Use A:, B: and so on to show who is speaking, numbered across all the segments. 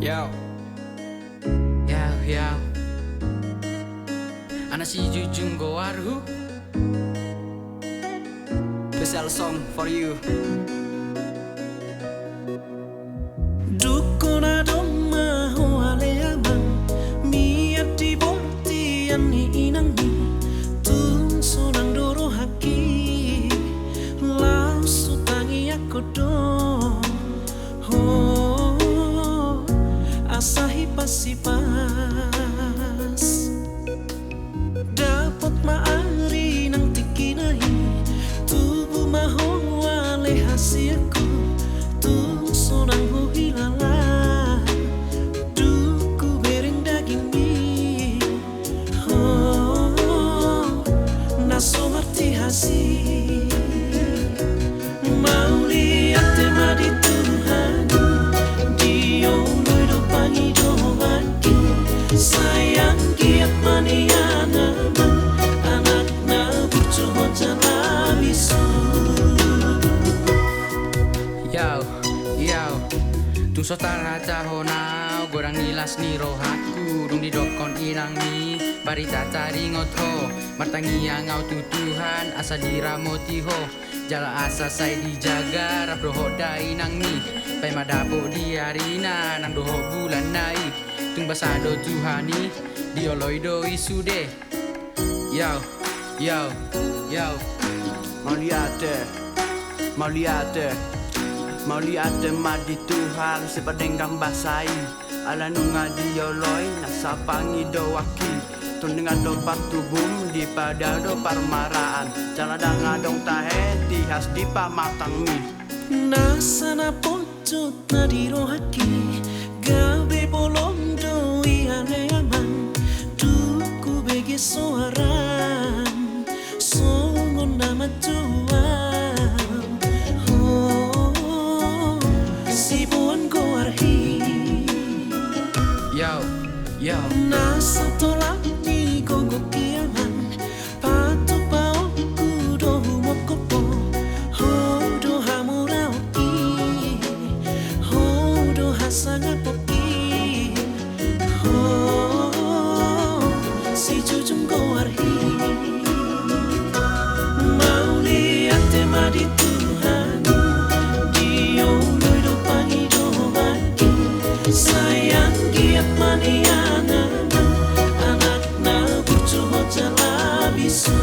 A: Yo, yo, yo. Ana si Jujung Gowaru. Special song for you.
B: Dukona doma hoale amang miat di borti ani inang ni tung sonang doro haki lau sutangi aku do ho asahi pasipas dapat maari nang tikinahi tubuh maho wale hasilku tung sonang ho hilala duku bering daging mi ho naso arti hasil mau lihat tema di Tuhan dia udah pangi doanku sayang giat maniana anak na butuh jalan bisu.
A: Yo, yo. Tung sotara tahona gorang nilas ni rohaku dung di dokon inang ni barita cari ngotho martangi yang ngau tutuhan asa diramotiho jala asa saya dijaga rap doho dai nang ni pai madabo di arina nang doho bulan nai tung basado tuhani dioloido isude. Yo, yo, yo.
C: Mau lihat madi Tuhan sepadenggang basai ala nunga dioloi nasa pangi doaki tun dengan do bum di pada do parmaraan jala dangadong tahe tihas di pamatang mi
B: Nasa na pontot na di rohaki gabi bolong do iane aman duku begi soaran songon nama tuan oh si buan goarhi
A: Yo, yo.
B: nasa tolak di gogok kiaman patu pao kudo mokopo hodo hamurauki hodo hasangat poki ho si jujung goarhi mau lihat tema di Tuhan dia udah pangi doanku sayang giat maniana anak na butuh jalan bisu.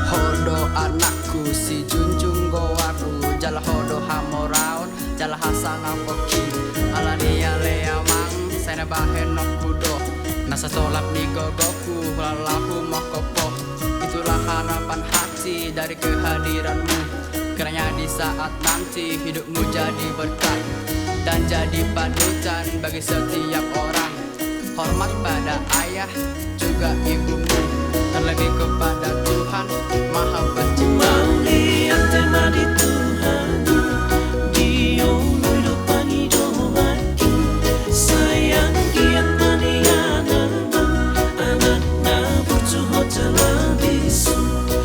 A: Hodo anakku si junjung gowaru jala hodo hamoraon jala hasang apoki alani ale amang sana bahen nokudo nasa tolap di gogoku lalahu mokopo itulah harapan hati dari kehadiranmu kiranya di saat nanti hidupmu jadi berkat dan jadi panutan bagi setiap orang hormat pada ayah juga ibumu terlebih kepada Tuhan Maha Pencipta.
B: Mau lihat tema di Tuhan dia udah pangi doanku sayang giat maniana anak na butuh jalan bisu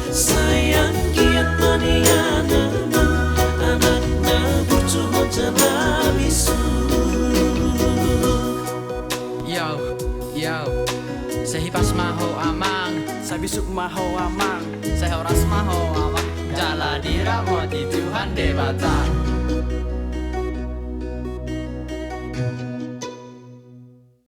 B: sayang giat maniana anak na butuh jalan bisu.
A: Yo, yo. Sehipas maho amang
C: sabisuk maho amang
A: sehoras maho amang jala diramoti Tuhan debata